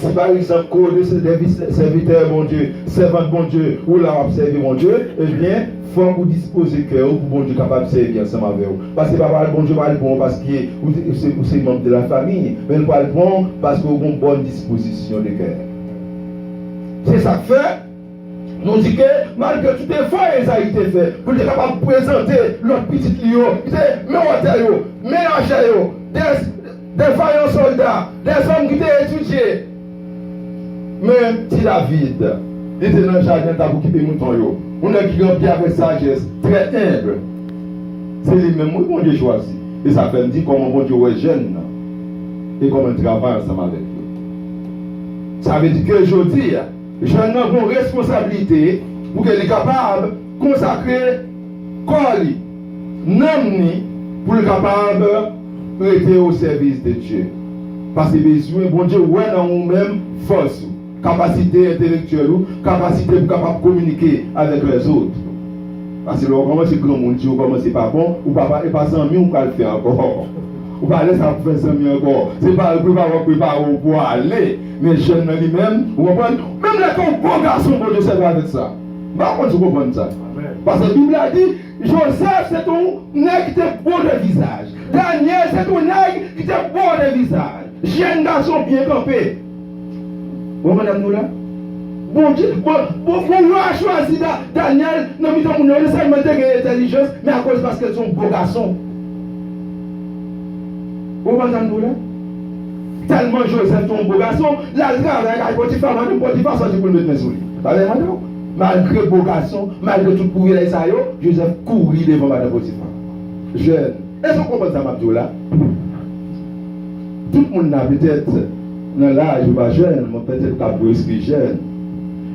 Si par exemple, code serviteur, bon Dieu, servante, bon Dieu, ou là, observer, bon Dieu, eh bien, il faut que vous disposez le cœur pour bon Dieu capable de servir ensemble avec vous. Parce que pas bon Dieu pas le bon parce que vous êtes membre de la famille, mais pas le bon parce que vous avez une bonne disposition de cœur. C'est ça que fait. Nous disons que malgré tout effort que ça a été fait, pour être capable de présenter l'autre petit lion, mais hôtel, mélanger, des vaillants soldats, des hommes qui étaient étudiés. Mais si David, il était dans le jardin pour quitter les moutons, on a qui grandit avec sagesse, très humble. C'est lui-même qui bon Dieu choisi. Et ça fait me dire comment bon Dieu est jeune et comment il travaille ensemble avec lui. Ça veut dire que je dis, jeune a une responsabilité pour qu'il soit capable de consacrer corps, non pour être capable de rester au service de Dieu. Parce que besoin, bon Dieu, ouais dans nous-mêmes force, capacité intellectuelle, capacité pour capable communiquer avec les autres. Parce que là, comment c'est grand monde, comment c'est pas bon, ou pas sans mieux, ou pas le faire encore. Ou pas laisser ça faire sans mieux encore. C'est pas préparer pour aller, mais jeune lui-même, ou même les ton bon garçon, bon Dieu, c'est avec ça. Par contre, tu comprends ça. Parce que la Bible a dit, Joseph, c'est ton nègre qui était beau de visage. Daniel, c'est ton nègre qui était beau de visage. Jeune garçon bien campé. Bon, madame, nous là? Bon Dieu, bon, a choisi Daniel, non, mais on a seulement de l'intelligence, mais à cause parce qu'elles sont beaux garçons. Bon, madame, nous là? Tellement Joseph, ton beau garçon, la travail avec Potiphar, madame Potiphar, ça, je peux le mettre mes souliers. Malgré beau garçon, malgré tout courir les saillots, Joseph courit devant madame Potiphar. Jeune. Est-ce qu'on comprend ça, Mabdou là? Tout le monde a peut-être dans l'âge ou pas jeune, mais peut-être qu'à pour esprit jeune.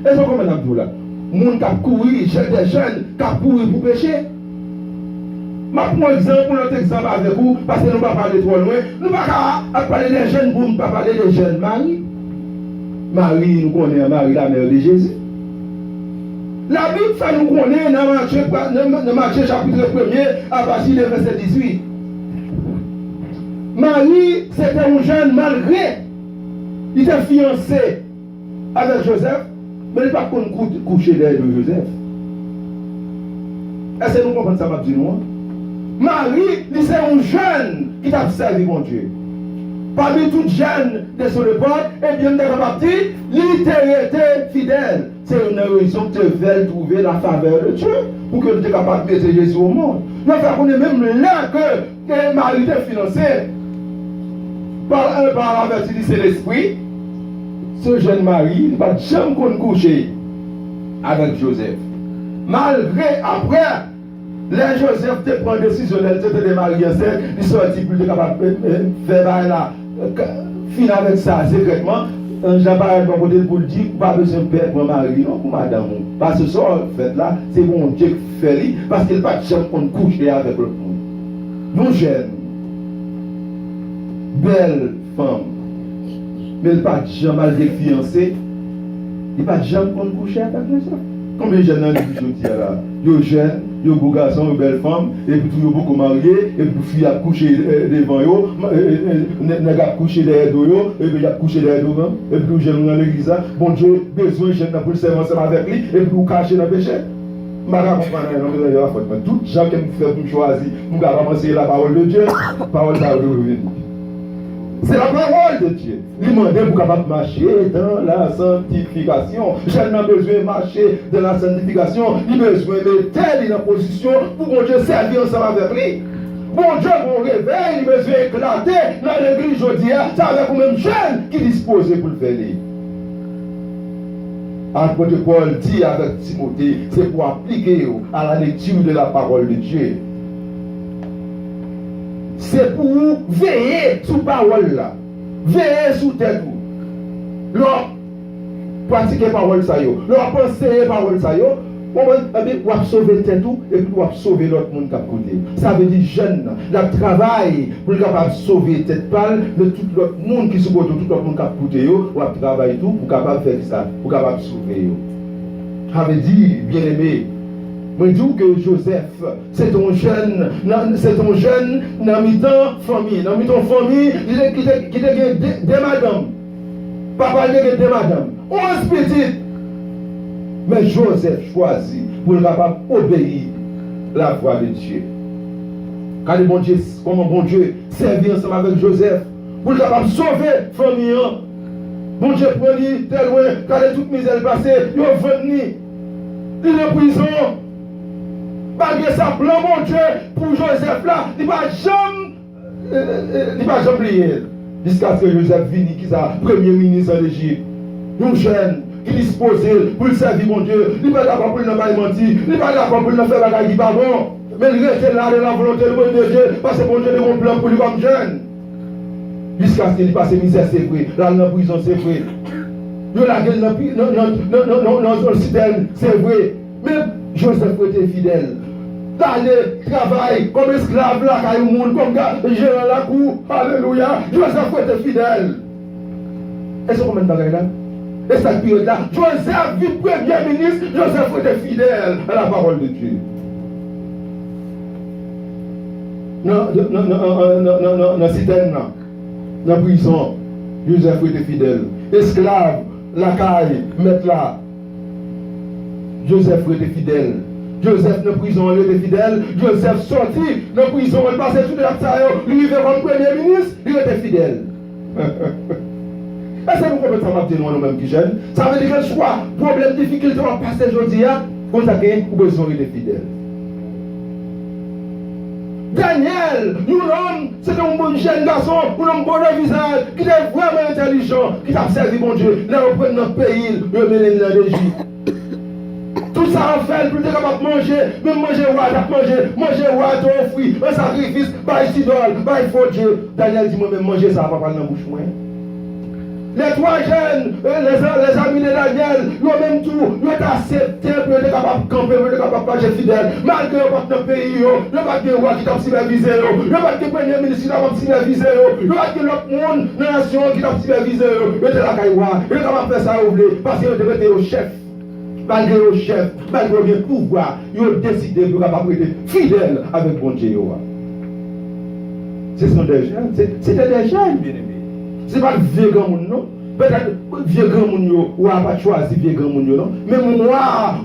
Est-ce qu'on comprend Mabdou là? Les gens qui ont couru, des jeunes qui ont couru pour pécher. Je prends un autre exemple avec vous, parce que nous ne pouvons pas parler trop loin. Nous ne pouvons pas parler des jeunes pour ne pas parler des jeunes Marie. Marie, nous connaissons Marie, la mère de Jésus. La Bible fait nous connaître dans Matthieu chapitre 1er à partir du verset 18. Marie, c'était un jeune malgré. Il était fiancé avec Joseph, mais il n'a pas couché derrière de Joseph. Est-ce que nous comprenons ça, Mabdou? Marie, c'est un jeune qui t'a servi mon Dieu. Parmi toutes jeunes de son époque, et bien de il était fidèle. C'est une raison que tu veux trouver la faveur de Dieu pour que tu sois capable de mettre Jésus au monde. Nous avons même là que Marie était financée par la vertu du Saint-Esprit. Ce jeune Marie, il ne va jamais coucher avec Joseph. Malgré après, les Joseph te prend décision, de marier enceinte, il sortit pour être capable de faire là, finir avec ça secrètement. Un j'apparais de côté pour le dire, pas besoin de perdre pour marier, non, pour madame. Parce que ce fait là, c'est mon Dieu qui fait, parce qu'il n'y a pas de chance qu'on couche avec le monde. Nous jeunes, belle femme, mais il n'y a pas de gens malgré fiancé, il n'y a pas de gens qu'on couche avec ça. Combien de jeunes dans le dis là? Yo jeunes, yo beau garçon, yo belle femme, et puis tout yo beaucoup marié, et puis fille a couché devant yo, nèg a couché derrière yo, et puis il a couché derrière devant, et puis jeune dans l'église, bon Dieu, besoin jeune pour le servir ensemble avec lui, et puis vous cacher dans le péché. Je ne comprends pas, tout gens qui me fait me choisir, nous allons commencer la parole de Dieu, parole de Dieu. C'est la parole de Dieu. Il m'a demandé pour capable marcher dans la sanctification. Je n'ai besoin de marcher dans la sanctification. Il a besoin de telle en position pour que Dieu servir ensemble avec lui. Bon Dieu, mon réveil, il a besoin d'éclater dans l'église aujourd'hui. C'est avec vous-même jeune qui dispose pour le faire. Apôtre Paul dit avec Timothée, c'est pour appliquer à la lecture de la parole de Dieu. C'est pour veiller sur la parole là. Veiller sur tête. Leur pratiquer la parole ça yo. Leur penser la parole ça yo. On va sauver tête et puis on va sauver l'autre monde qui a côté. Ça veut dire jeune, le travail pour être capable de sauver tête pâle de tout l'autre monde qui se côté, tout l'autre monde qui a côté yo, on va travailler tout pour capable faire ça, pour capable sauver yo. Ça veut dire bien aimé. Je dis que Joseph, c'est ton jeune dans mi-temps famille. Dans mi-temps famille, qui a des madames. Papa a deux madame. 11 petites. Mais Joseph choisit pour être capable d'obéir la voix de Dieu. Car bon Dieu, comment bon Dieu servir ensemble avec Joseph pour être capable de sauver la famille. Bon Dieu prend lui tel loin, car toute misère passée, il est venu. Il est en prison. Malgré ça, plan mon Dieu pour Joseph là, il ne va jamais oublier. Jusqu'à ce que Joseph vienne, qui est le premier ministre de l'Égypte. Un jeune qui est disposé pour le servir mon Dieu. Il n'est pas d'accord pour ne pas mentir. Il n'est pas d'accord pour ne faire la qui n'est pas bon. Mais il reste là de la volonté de Dieu. Parce que mon Dieu a un plan pour lui comme jeune. Jusqu'à ce qu'il passe misère, c'est vrai. Là, dans la prison, c'est vrai. Il a la dans le citerne, c'est vrai. Mais Joseph était fidèle. D'aller travailler comme esclave là, quand il monde comme gars, gérant la cour. Alléluia. Joseph était fidèle. Est-ce qu'on met dans là? Et cette période-là, Joseph, vu premier ministre, Joseph était fidèle à la parole de Dieu. Non, citerne, dans la prison, Joseph était fidèle. Esclave, la caille, maître là. Joseph était fidèle. Joseph dans la prison, il était fidèle. Joseph sorti dans la prison, il passait tout le temps, il vivait comme premier ministre, il était fidèle. Est-ce que vous comprenez ça, ma nous-mêmes qui jeunes? Ça veut dire que soit problème, difficulté, on passe aujourd'hui, comme ça, vous besoin d'être fidèle. Daniel, nous c'est un bon jeune garçon, un bon visage, qui est vraiment intelligent, qui a servi mon Dieu. Là, on prend notre pays, on met dans l'Égypte. Tout ça en fait, pour être capable de manger, même manger roi, manger roi, ton fruit, un sacrifice, par idole, par faux Dieu. Daniel dit moi-même manger ça, pas dans la bouche. Les trois jeunes, les amis de Daniel, eux-mêmes tout, ils ont accepté pour être capable de camper, pour être capable de marcher fidèle. Malgré le notre pays, il n'y a pas de roi qui t'a supervisé, il n'y a pas de premier ministre qui t'a supervisé, il n'y a pas de l'autre monde, nation qui t'a supervisé, il était là, il est capable de faire ça, parce qu'il devait être au chef. Malgré le chef, malgré le pouvoir, ils ont décidé de être fidèle avec bon Dieu. Ce sont des jeunes, c'était des jeunes, bien aimés. Ce n'est pas le vieux grand monde, non? Peut-être vieux grand monde, ou n'a pas choisi vieux grand monde, non? Mais moi,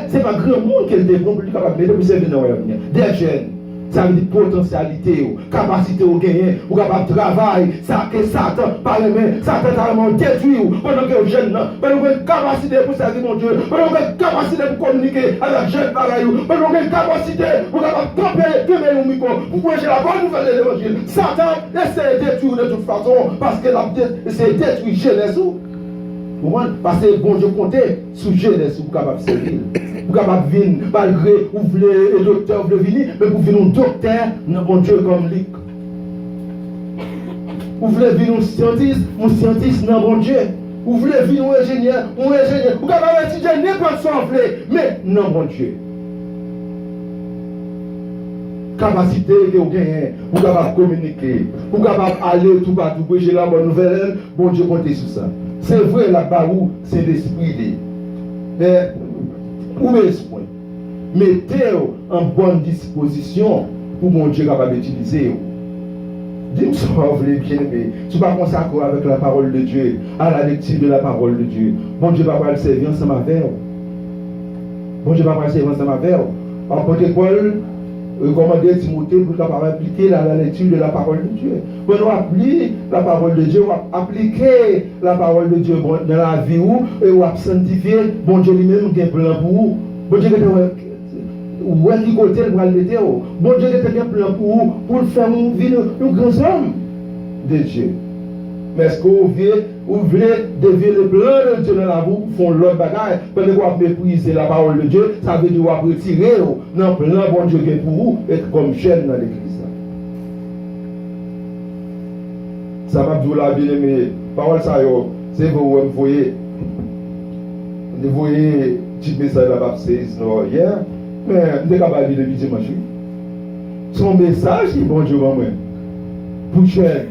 c'est pas grand monde qui est pour lui capable de servir dans le des jeunes. Ça veut dire potentialité, capacité au gagner, ou capable de travailler, ça que Satan, par les mains, Satan a vraiment détruit, pendant que les jeunes, pendant que capacité pour servir mon Dieu, pendant que capacité pour communiquer avec les jeunes pareils, pendant que capacité pour capable de camper au micro, pour prêcher la bonne nouvelle de l'évangile. Satan essaie de détruire de toute façon, parce qu'il a essayé de détruire jeunesse. Parce que bon Dieu comptait sur jeunesse pour capable de servir. Pour capable de venir, malgré vous voulez un docteur, vous voulez venir, mais vous venir un docteur, non bon Dieu comme lui. Vous voulez venir un scientiste, non bon Dieu. Vous voulez venir un ingénieur, vous capable d'étudier n'importe quoi vous voulez, mais non bon Dieu. Capacité que vous gagnez, vous capable de communiquer, vous capable d'aller tout partout, prêcher la bonne nouvelle, bon Dieu comptez sur ça. C'est vrai là-bas où c'est l'esprit. Mais où est ce point? Mettez-vous en bonne disposition pour mon Dieu capable d'utiliser. Dis-moi si vous voulez bien aimer. Tu vas consacrer avec la parole de Dieu, à la lecture de la parole de Dieu. Mon Dieu va pas le servir ensemble avec vous. Mon Dieu va pas le servir ensemble avec vous. Apôtre Paul recommander Timothée pour capable appliquer la lecture de la parole de Dieu. Pour nous appliquer la parole de Dieu, appliquer la parole de Dieu dans la vie ou sanctifier, bon Dieu lui-même qui a un plan pour vous. Bon Dieu où est-ce qu'il côté pour le mettre? Bon Dieu qui a un plan pour vous, pour faire une vie de grands hommes de Dieu. Mais est-ce que vous voulez devenir le plan de Dieu dans la vie, font l'autre bagaille, quand vous mépriser la parole de Dieu, ça veut dire que vous retirer dans le plan bon Dieu qui est pour vous, être comme jeune dans l'église. Ça va vous la bien aimé. Parole ça, c'est vous voyez. Vous voyez, petit message là-bas, c'est hier, mais vous êtes capable de lire depuis dimanche. Son message, c'est bon Dieu, moi. Pour jeune.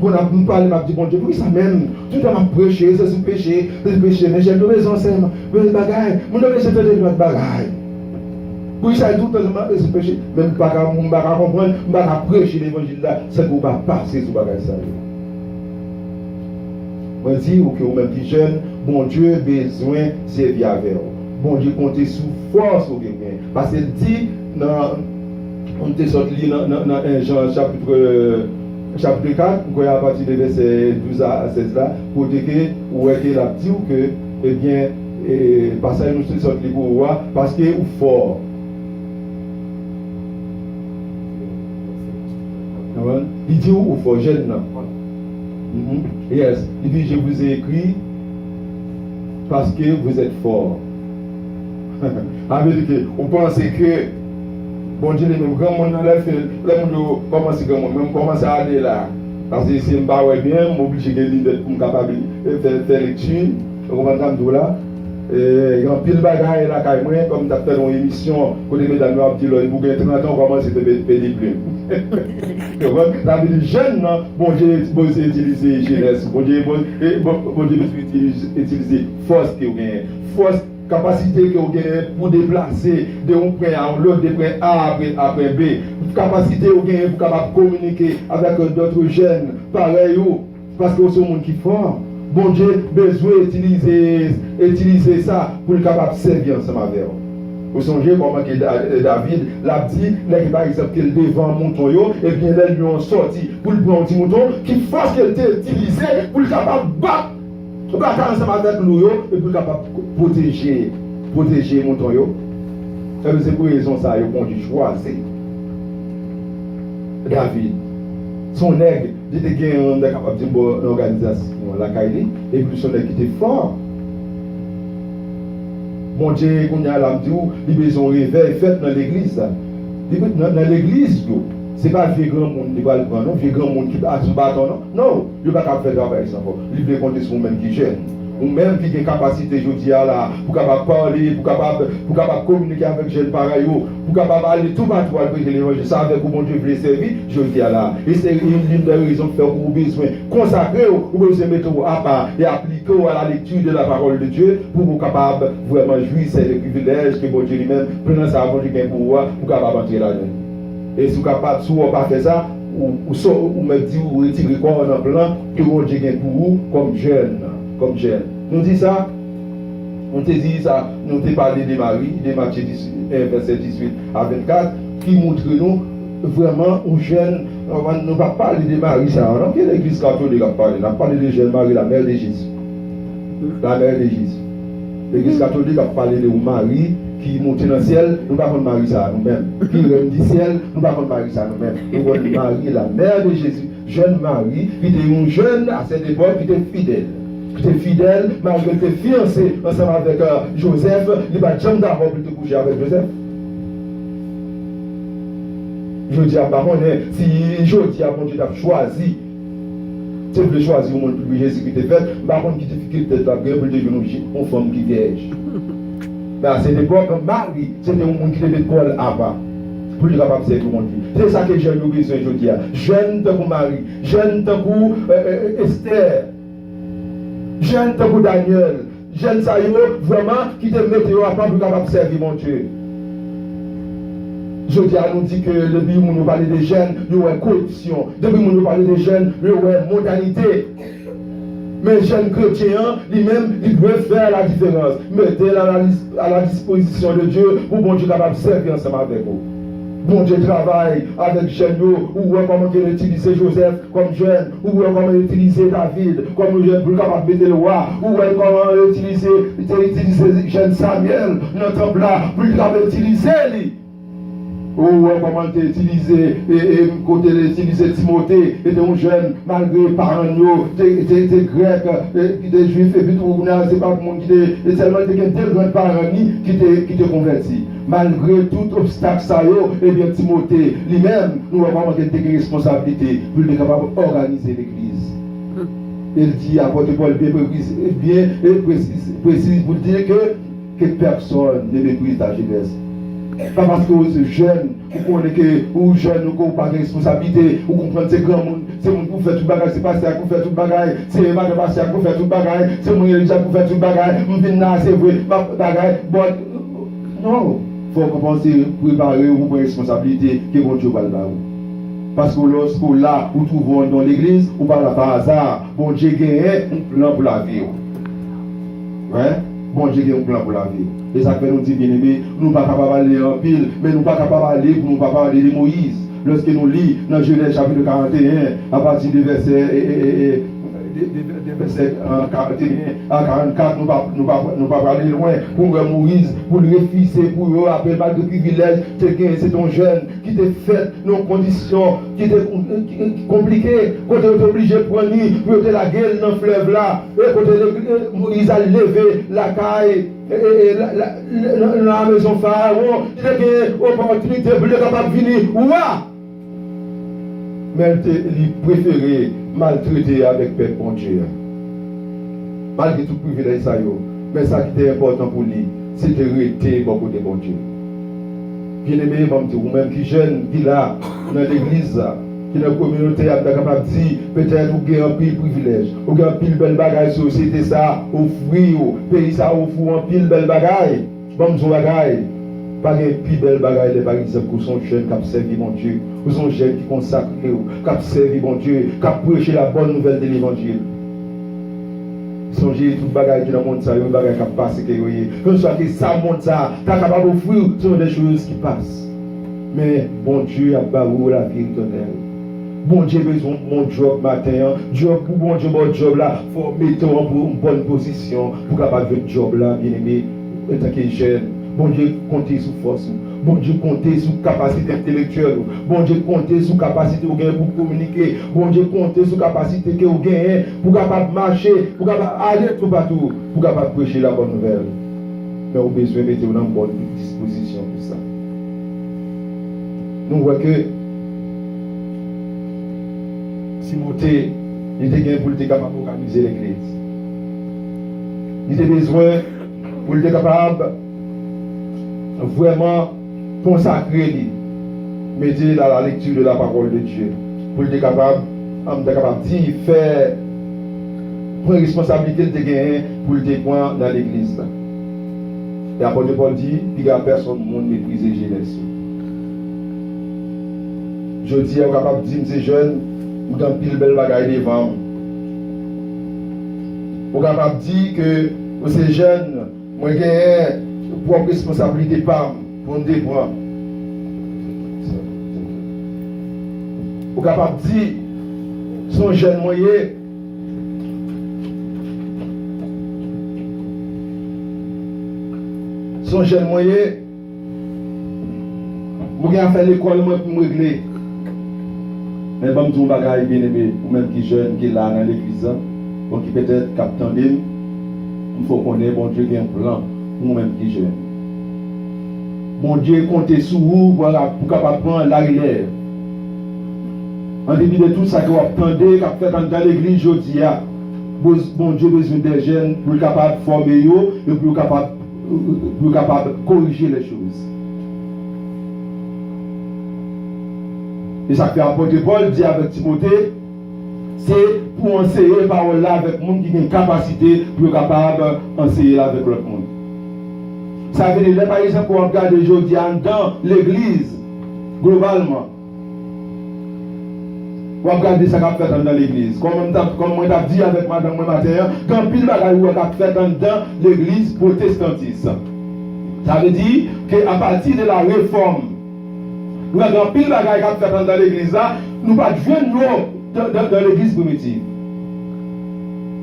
On a parlé, m'a dit bon Dieu, oui, ça même, tout le temps m'a prêché, c'est ce péché, mais j'ai de raison, c'est le bagaille, mon Dieu, c'est de bagaille. Oui, ça tout le temps, c'est ce péché, même pas qu'à comprendre, pas qu'à prêcher l'évangile là, c'est qu'on va passer sur bagaille ça. Moi, je dis que vous-même qui jeune, bon Dieu besoin de servir avec vous. Bon Dieu compter sous force ou bien. Parce qu'il dit, on te sorti dans 1 Jean chapitre 4, vous voyez à partir de verset 12 à 16 là, pour dire que, ou est-ce a dit que, eh bien, parce que nous sommes sortis pour voir, parce que vous fort. Il dit où fort, jeune là. Yes, il dit je vous ai écrit parce que vous êtes fort. Avec on pense que bon Dieu, les mêmes grands monde dans la fait, les monde commence grand monde, même commence à aller là. Parce que si je ne pas bien, m'oblige de lire pour capable faire lecture, on va entendre là. Et en pile bagaille là quand moi comme tu as fait une émission côté mesdames nous a dit là pour 30 ans commence à payer plus. Ça veut dire jeune non, bon Dieu peut utiliser jeunesse, bon Dieu peut utiliser force que vous gagnez, force capacité que vous gagnez pour déplacer de un point à l'autre, de point A après B, capacité que vous gagnez pour capable communiquer avec d'autres jeunes pareil parce que c'est un monde qui est fort. Bon Dieu besoin d'utiliser ça pour être capable de servir ensemble avec vous. Vous songez comment David l'a dit, là, par exemple, qu'il devant un mouton, et bien là, ils lui ont sorti pour le prendre un petit mouton qui force qu'elle était utilisée pour être capable de battre ensemble avec nous et pour être capable de protéger le mouton. Et c'est pour raison ça, ils ont dû choisir David. Son aigle, il était capable de faire une organisation, la Kaili, et puis son aigle était fort. Mon Dieu, qu'on a l'âme, il a besoin de réveil fait dans l'église. Dans l'église, ce n'est pas le vieux grand monde qui va le prendre, le vieux grand monde qui a son bâton, non, il ne va pas faire travail ça. Il veut compter sur vous-même qui jeune. Ou même qui a une capacité, je dis là, pour capable parler, pour capable communiquer avec les jeunes pareils, pour capable aller tout partout à l'évangile, ça avec où mon Dieu veut servir, je dis là. Et c'est une des raisons de faire pour vous besoin consacrer, ou besoin de mettre à part et appliquer à la lecture de la parole de Dieu, pour vous capable vraiment jouir ces privilèges que mon Dieu lui-même, prenant ça avant de gagner pour vous, pour capable entrer là-dedans. Et si vous capable, si vous ne pas faire ça, ou me dit, ou retirer quoi en plan, que mon Dieu gagne pour vous comme jeune. Comme jeune. Nous dit ça, on te dit ça, nous te parlé de Marie, de Matthieu verset 18 à 24, qui montre nous vraiment un jeune, on ne va pas parler de Marie, ça, non, que l'église catholique a parlé, on a parlé de jeune Marie, la mère de Jésus. La mère de Jésus. L'église catholique a parlé de Marie qui monte dans le ciel, nous ne parlons pas de Marie ça nous-mêmes. Qui règne du ciel, nous ne parlons pas de Marie ça nous-mêmes. Nous parlons de Marie, la mère de Jésus, jeune Marie, qui était une jeune à cette époque, qui était fidèle. Tu es fidèle, malgré que tu es fiancé ensemble avec Joseph, il va jamais d'abord pour te coucher avec Joseph. Je dis à Baron, si je dis à mon Dieu, tu as choisi, tu veux choisir au monde pour Jésus qui t'est fait, Baron qui te fait peut-être la gueule pour devenir une femme qui vierge. Mais à cette époque, Marie, c'était un monde qui devait Paul avant. Pour être capable de servir mon Dieu. C'est ça que j'ai besoin de dire. Jeune tant que Marie, jeune tant que Esther. Jeune tant que Daniel, jeune ça vraiment qui te mette à part pour capable de servir mon Dieu. Je dis à nous dit que depuis que nous parlons des jeunes, nous avons corruption. Depuis que nous parlons des jeunes, nous avons modalité. Mais jeunes chrétiens, lui-même, il doit faire la différence. Mettez-la à la disposition de Dieu pour bon Dieu capable de servir ensemble avec vous. Bon Dieu travaille avec jeunes, ou comment il utiliser Joseph comme jeune, ou comment utiliser David comme jeune pour capable de mettre le roi, ou comment utiliser jeune Samuel, notre temple là, pour capable utiliser lui. Ou comment utiliser côté utiliser Timothée, était un jeune malgré parents des grecs, des juifs et puis tout c'est pas le monde qui était seulement des grands parents qui étaient convertis. Malgré tout obstacle ça et bien Timothée lui-même nous avons vraiment des responsabilités pour être capable d'organiser l'église. Il dit apôtre Paul bien précis pour dire que personne ne méprise ta jeunesse. Pas parce que vous êtes jeune, vous connaissez que vous jeune, vous n'avez pas de responsabilité, vous comprenez que c'est grand monde, c'est mon pour faire tout le bagage, c'est pas ça pour faire tout le bagage, c'est ma passer pour faire tout le bagage, c'est mon église pour faire tout le bagage, je viens là, c'est vrai, bagage, bon, non, il faut commencer à préparer vos responsabilités que mon Dieu va le faire. Parce que lorsque là, vous trouvez dans l'église, ou pas par hasard, bon Dieu gagne un plan pour la vie. Ouais? Bon Dieu gagne un plan pour la vie. Et ça fait nous dire, bien aimé, nous ne sommes pas capables d'aller en pile, mais nous ne sommes pas capables d'aller pour nous pas parler de Moïse. Lorsque nous lisons dans Genèse chapitre 41, à partir du verset des versets 41 à 44, nous ne pouvons pas aller loin pour Moïse, pour le refuser, pour eux, après mal de privilèges, c'est ton jeune qui t'a fait nos conditions qui étaient compliquées, quand tu es obligé de prendre pour la gueule dans le fleuve là, et quand Moïse a levé la caille, et la maison Pharaon, il a une opportunité pour le capable de venir, ouah! Mais il préférait maltraiter avec peuple bon Dieu. Malgré tout privilège, mais ça qui était important pour lui, c'était de rester beaucoup de bon Dieu. Bien aimé, vous même qui jeune, qui là, dans l'église, qui dans la communauté, vous êtes capable de dire, peut-être vous avez un pile privilège, vous avez un pile belle bagaille, société ça, offrir, pays ça, offrir un pile belle bagaille, bon bagaille. Pas de plus belle bagaille, par exemple, pour son jeune qui a servi mon Dieu, pour son jeune qui consacre, qui a servi mon Dieu, qui a prêché la bonne nouvelle de l'évangile. Songez toute bagaille qui dans le monde, ça, une bagaille qui a passé, que soit que ça monte ça, tu es capable d'offrir, ce sont des choses qui passent. Mais bon Dieu a barré la vie éternelle. Bon Dieu a besoin de mon job matin, job pour bon Dieu, mon job là, il faut mettre en une bonne position pour capable faire le job là, bien aimé, en tant que jeune. Bon Dieu compter sur force. Bon Dieu compter sur capacité intellectuelle. Bon Dieu compter sur capacité pour communiquer. Bon Dieu compter sur capacité que vous gagnez pour capable marcher, pour capable aller tout partout, pour capable prêcher la bonne nouvelle. Mais vous avez besoin de mettre dans une bonne disposition pour ça. Nous voyons que Timothée, il était pour être capable d'organiser l'église. Il était besoin pour être capable vraiment consacrer, mettez dans la lecture de la parole de Dieu, pour être capable de dire, faire, prendre responsabilité de gagner pour le point dans l'église. Et l'apôtre Paul dit, il n'y a personne au monde mépriser jeunesse. Je dis, vous êtes capable de dire, ces jeunes, vous avez pile belle bagaille devant. Vous êtes capable de dire que ces jeunes, moi j'ai pour responsabilité par pour me dépendre. Vous êtes capable de dire, son jeune moyen, son jeune moyen, vous avez fait l'école pour me régler. Mais je vais vous dire un bien aimé, ou même qui jeune, qui est là dans l'église, donc qui peut-être captant il faut qu'on ait bon Dieu qui a un plan, ou même qui jeune. Bon Dieu comptez sur vous pour capable prendre l'arrière. En début de tout ça que vous attendez, qui a fait dans l'église aujourd'hui, bon Dieu a besoin des jeunes pour capable de former et pour capable de corriger les choses. Et ça fait apôtre Paul dit avec Timothée, c'est pour enseigner la parole là avec le monde qui a une capacité pour être capable d'enseigner avec l'autre monde. Ça veut dire, par exemple, qu'on regarde aujourd'hui dans l'église, globalement, on regarde ça qu'on fait dans l'église. Comme on a dit avec madame moi matin, quand pile bagaille qu'on fait dans l'église protestantiste. Ça veut dire qu'à partir de la réforme, nous avons pile bagaille qu'on fait dans l'église là, nous ne pouvons pas jouer dans l'église primitive.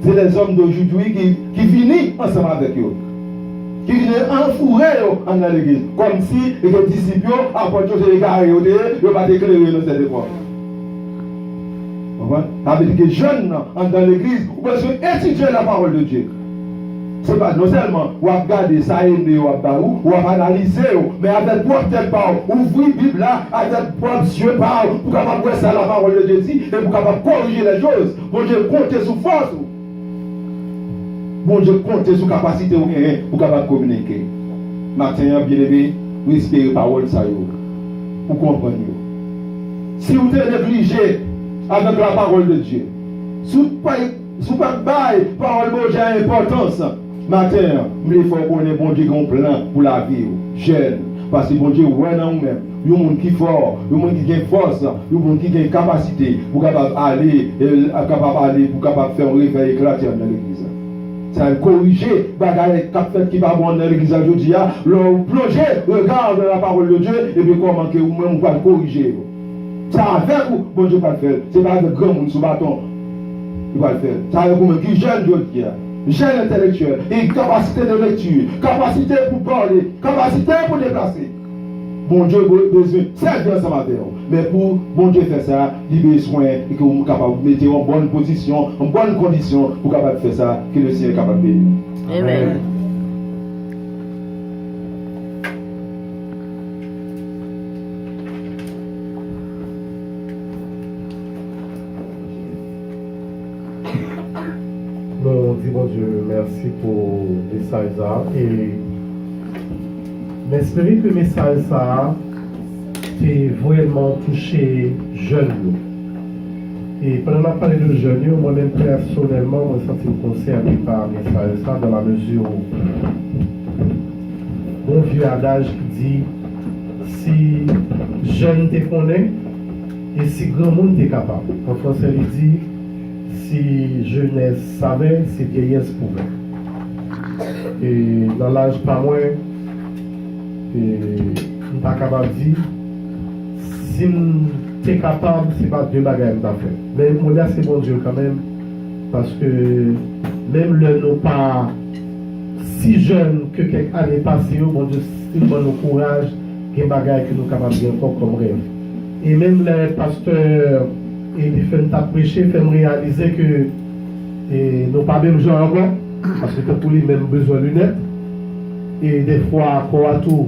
C'est les hommes d'aujourd'hui qui viennent ensemble avec eux. Qui viennent enfourrer dans l'église. Comme si les disciples apportent les gars et ils ne pas éclairer dans cette époque. Ça veut dire que les jeunes dans l'église, vous pouvez étudier la parole de Dieu. Ce n'est pas non seulement vous regardez ça et vous analyser, mais avec votre tête par ouvrir la Bible là, avec votre yeux par pour capable voir ça la parole de Dieu dit et pour capable corriger les choses. Bon Dieu comptez sur force. Bon Dieu comptez sur capacité pour capable communiquer. Matin, bien aimé, vous espérez parole ça pour comprendre. Si vous êtes négligé avec la parole de Dieu, si vous ne pas parole de Dieu a importance, matin, il faut qu'on ait bon Dieu un plan pour la vie, jeune. Parce que bon Dieu, ouais, non, même, un monde qui est fort, un monde qui a force, un monde qui a capacité pour capable aller, pour capable faire un réveil éclatant dans l'église. Ça corriger bagaille qui va bon dans l'église aujourd'hui, leur plonger, regarde la parole de Dieu et puis comment que vous même pas corriger. Ça avec vous, bon Dieu pas le faire. C'est pas avec grand monde sous bâton. Il va le faire. Ça avec vous qui jeune Dieu, jeune intellectuel, et capacité de lecture, capacité pour parler, capacité pour déplacer. Bon Dieu a besoin de servir ensemble avec vous. Mais pour bon Dieu faire ça, il a besoin et que vous capable de mettre en bonne position, en bonne condition pour capable faire ça, que le Seigneur est capable de bénir. Amen. On dit bon Dieu, merci pour le message ça. Et j'espère que le message ça t'est vraiment touché jeune. Et pendant qu'on a parlé de jeunes, moi-même personnellement, je me sens concerné par le message ça dans la mesure où bon vieux adage qui dit si jeune te connaît et si grand monde t'est capable. En français, il dit si jeunesse savait, c'est vieillesse pouvait. Et dans l'âge pas moins, on n'est pas capable de dire, si tu es capable, ce n'est pas deux bagages à faire. Mais on remercie bon Dieu quand même, parce que même le non pas si jeune que quelques années passées, bon Dieu, c'est bon nous courage, qu'il y a des bagages que nous sommes capables de encore comme rêve. Et même les pasteurs, et les fait prêcher, fait me réaliser que nous pas même gens encore, parce que pour lui même besoin de lunettes. Et des fois, pour tout,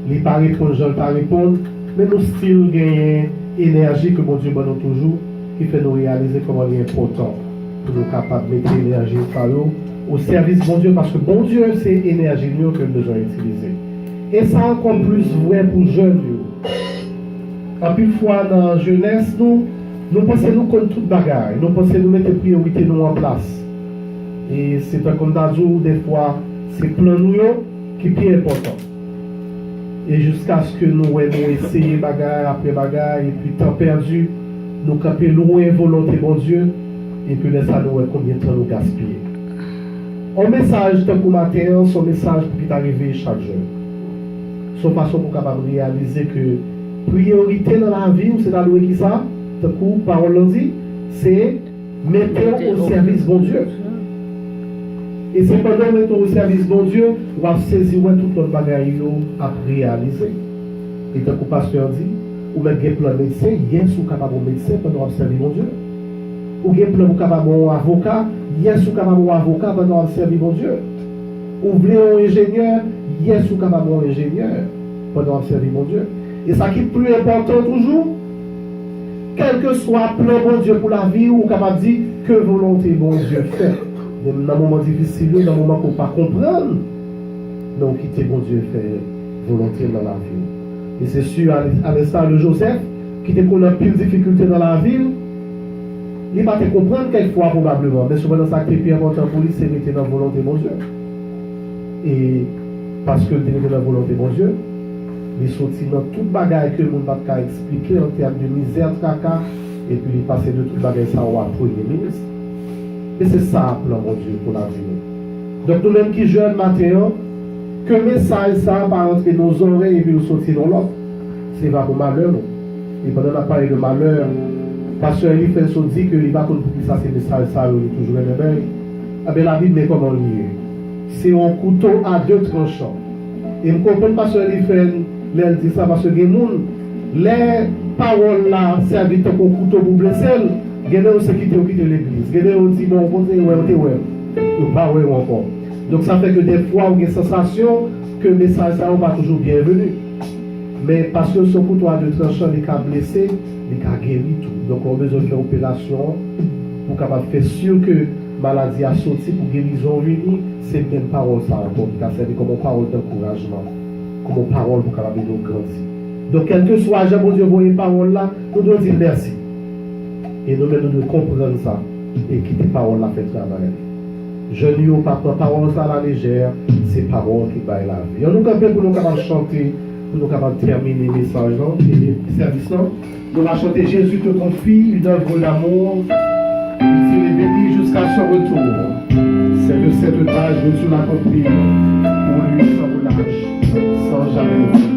les pas répondre, je ne pas répondre, mais nous still gagnons énergie que mon Dieu donne toujours, qui fait nous réaliser comment il est important pour nous capables de mettre l'énergie au service de bon Dieu, parce que bon Dieu, c'est l'énergie que nous besoin d'utiliser. Et ça encore plus vrai pour les jeunes. En plus fois dans la jeunesse, nous pensons nous contre toute bagarre, nous pensons nous mettre les priorités nous en place. Et c'est comme dans le jour, des fois, c'est plan nous qui est plus important. Et jusqu'à ce que nous essayions bagarre après bagarre, et puis temps perdu, nous camper loin volonté bon Dieu, et puis laisser nous combien de temps nous gaspiller. Un message de pour matin, son message pour qu'il arrive chaque jour. Son façon pour capable réaliser que priorité dans la vie, c'est dans le qui ça, de coup, parole dit, c'est mettre au service bon Dieu. Et c'est pendant mettre au service bon Dieu, on va saisir tout le bagage à réaliser. Et tant que le pasteur dit, ou même un plan médecin, yes, ou capable de médecin pendant observer mon Dieu. Ou un plan capable de avocat, yes, ou capable de avocat pendant observer mon Dieu. Ou voulez un ingénieur, yes, ou capable de ingénieur pendant observer mon Dieu. Et ça qui est plus important toujours, quel que soit le plan bon Dieu pour la vie, ou capable de dire que volonté bon Dieu fait. Dans un moment difficile, dans un moment qu'on ne peut pas comprendre, donc quitter bon Dieu fait volonté dans la vie. Et c'est sûr, à l'instar de Joseph, qui était qu'on a pile de difficultés dans la ville, il va te comprendre quelquefois probablement, mais souvent dans ça qui est plus important pour lui, c'est mettre dans la volonté bon Dieu. Et parce que il était dans la volonté bon Dieu, il sortit dans toute bagaille que le monde va expliquer en termes de misère, caca, et puis il passait de toute bagaille ça au premier ministre. Et c'est ça, plan mon Dieu, pour la vie. Donc, nous-mêmes qui jeunes matin, que le message, ça, va entrer dans nos oreilles et puis nous sortir dans l'autre, c'est pas pour malheur. Et pendant qu'on a parlé de malheur, pasteur Elie fait son dit qu'il va pour ça, c'est le message, ça, il est toujours un éveil. Eh bien, la Bible est comment lié. C'est un couteau à deux tranchants. Et je comprends pasteur Elie fait, il dit ça parce que les paroles là, servent comme un couteau pour blesser. Gardez aussi quitter l'église. Gardez aussi bon, pas ouais encore. Donc ça fait que des fois on a une sensation que le message n'est pas toujours bienvenu. Mais parce que ce couteau à deux tranchants, il est blessé, il est guéri tout. Donc on a besoin de faire opération pour capable faire sûr que la maladie a sorti pour guérison unie. C'est bien parole ça encore qui a servi comme une parole d'encouragement, comme une parole pour capable nous grandir. Donc quel que soit bon Dieu voyez parole là, nous devons dire merci. Et nous-mêmes, nous devons comprendre ça et quitter la parole là, fait travail. Je ne dis pas que la parole ça à la légère, c'est parole qui baille la vie. Et nous, quand pour nous capables chanter pour nous capables de terminer le message et le service. Nous allons chanter Jésus te confie une œuvre d'amour, il s'est béni jusqu'à son retour. C'est que cette tâche veux-tu l'accomplir pour lui sans relâche, sans jamais dire.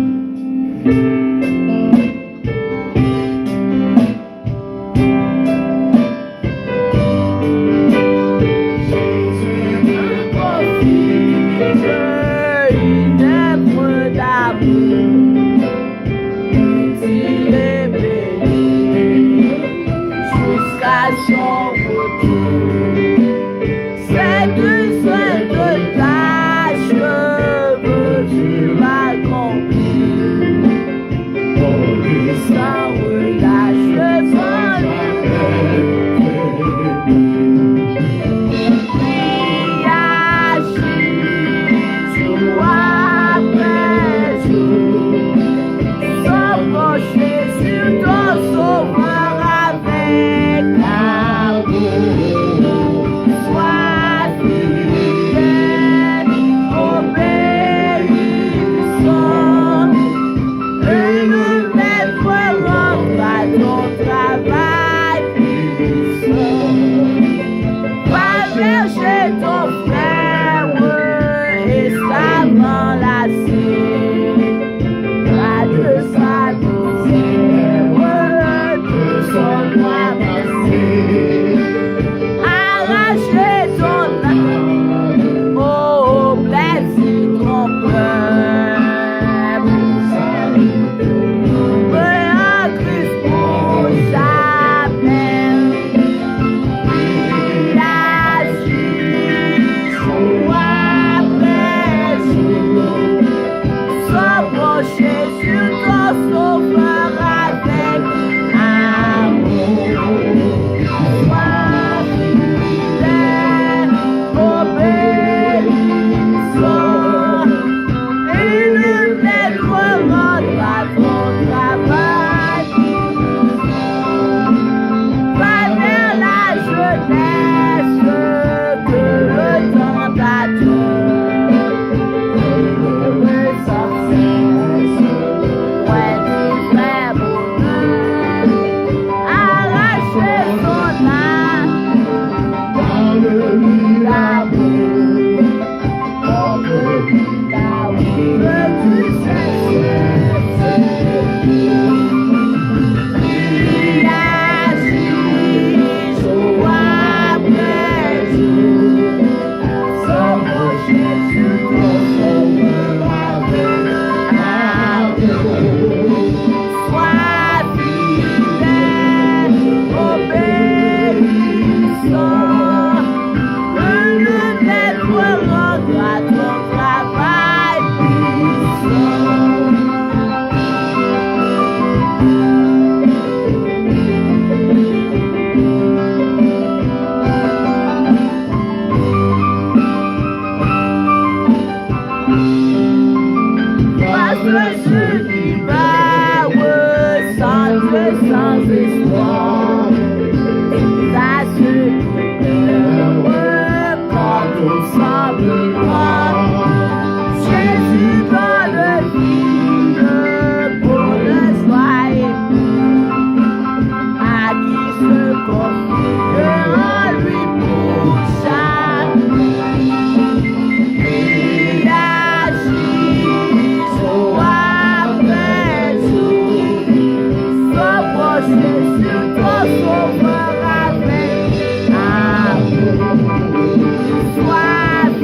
Sois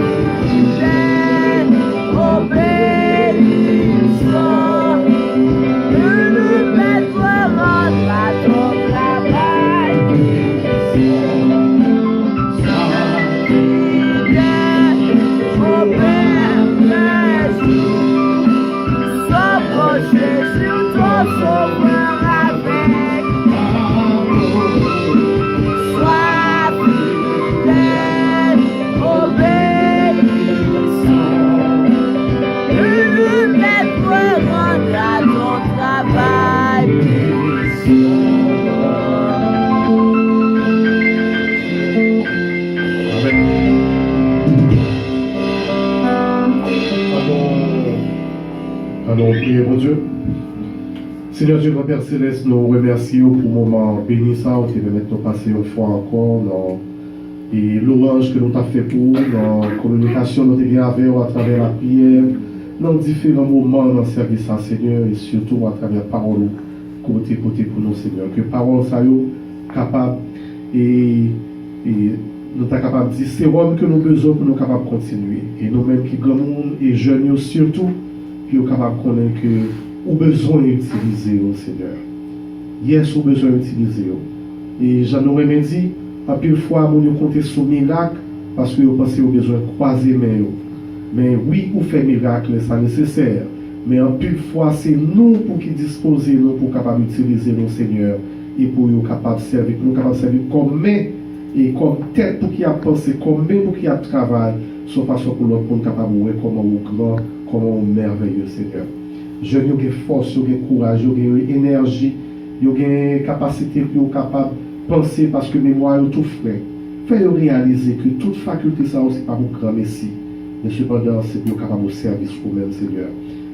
Allons prier, mon Dieu. Seigneur Dieu, grand Père Céleste, nous remercions pour le moment béni ça, où tu veux mettre nous passer une fois encore dans et l'orange que nous t'avons fait pour, dans la communication nous t'avons avec à travers la prière, dans différents moments dans le service à Seigneur, et surtout à travers la parole côté pour nous, Seigneur. Que parole ça soit capable et nous sommes capables de dire c'est l'homme que nous avons besoin pour nous capables de continuer. Et nous-mêmes qui grand monde et jeunes surtout, puis nous sommes capables de connaître que nous avons besoin d'utiliser au Seigneur. Yes, nous avons besoin d'utiliser. Et j'en aurais même dit, à pile fois, nous comptons sur miracle parce que nous pensons au besoin de croiser mes. Mais oui, vous faites miracle, c'est nécessaire. Mais en pile fois, c'est nous pour qui disposer, nous pour capables d'utiliser nos Seigneur et pour nous capables de servir, comme main et comme tête pour qui a pensé, comme main pour qui a travaillé, de façon pour l'autre monde capable de voir comment vous grand, comment vous merveilleux Seigneur. Je n'ai pas force, je n'ai courage, je n'ai énergie, je n'ai capacité pour capable de penser parce que mémoire est tout frais. Faites réaliser que toute faculté ça aussi pas vous grand messie. Mais cependant, c'est pour capable de service pour vous-même, Seigneur.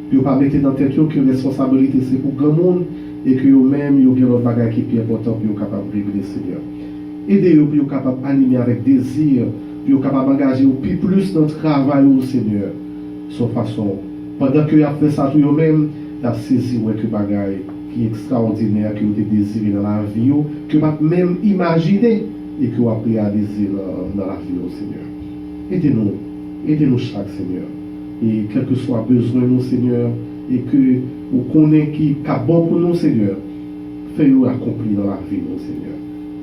Puis vous ne pas mettre dans la tête que la responsabilité c'est pour grand monde et que vous-même, vous avez un bagage qui est plus important pour vous capable de révéler, Seigneur. Aidez-vous pour vous capable d'animer avec désir, pour vous capable d'engager plus dans le travail au Seigneur. Sans façon. Pendant que vous avez fait ça tout vous-même, vous avez saisi que bagage qui est extraordinaire, que vous avez désiré dans la vie, que vous avez même imaginé et que vous avez réalisé dans la vie au Seigneur. Aidez-nous chaque Seigneur. Et quel que soit besoin de nous, Seigneur, et que vous connaissez qui est bon pour nous, Seigneur, faites-nous accomplir dans la vie, nous, Seigneur.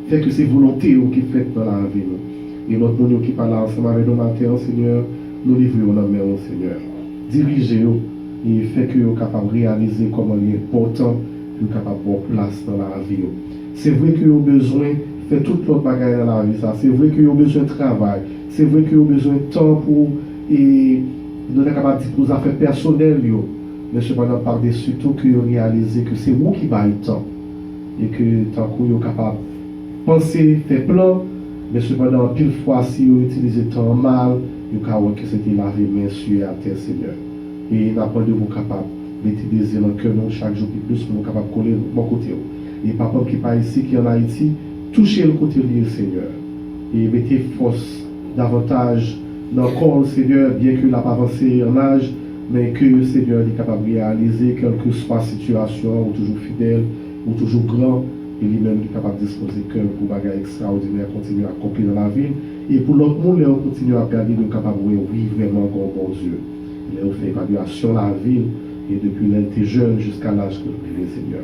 Faites que c'est volonté qui fait dans la vie, nous. Et notre monde qui parle ensemble avec nous matin, Seigneur, nous livrons dans la main, Seigneur. Dirigez-nous et faites que vous capable de réaliser comment il est important, que vous capable de prendre place dans la vie. C'est vrai que vous avez besoin de faire toute l'autre bagaille dans la vie, ça. C'est vrai que vous avez besoin de travail. C'est vrai que vous avez besoin de temps pour nous sommes capables de dire pour les affaires personnelles, mais cependant par-dessus tout que vous réalisez que c'est vous qui avez le temps et que tant que vous êtes capable de penser, faire plan, mais cependant pile fois si vous utilisez le temps mal, vous pouvez voir que c'était lavé main sur à terre, Seigneur. Et n'importe de vous capable de mettre des yeux dans le cœur chaque jour plus pour nous capable de coller de mon côté. Et papa qui n'est pas ici, qui est en Haïti, touchez le côté lié, Seigneur. Et mettez force davantage dans le corps, Seigneur, bien qu'il n'a pas avancé en âge, mais que le Seigneur est capable de réaliser, quelle que soit la situation, ou toujours fidèle, ou toujours grand, et lui-même est capable de disposer cœur pour bagages extraordinaires, continuer à accomplir dans la vie. Et pour l'autre monde, on continue à regarder, de capable de vivre vraiment comme bon Dieu. Il a fait évaluation de la ville, et depuis l'être jeune jusqu'à l'âge que vous vivez, Seigneur.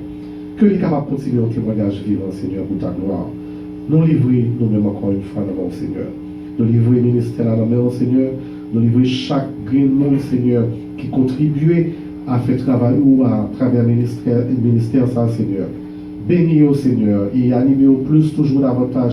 Que il est capable de continuer un témoignage vivant, Seigneur, pour ta gloire. Nous livrer nous-mêmes encore une fois dans mon Seigneur. Nous livrer le ministère à la main, Seigneur. Nous livrer chaque grand monde, Seigneur, qui contribuait à faire travail ou à travers le ministère ça, Seigneur. Bénis au Seigneur et animez au plus toujours davantage.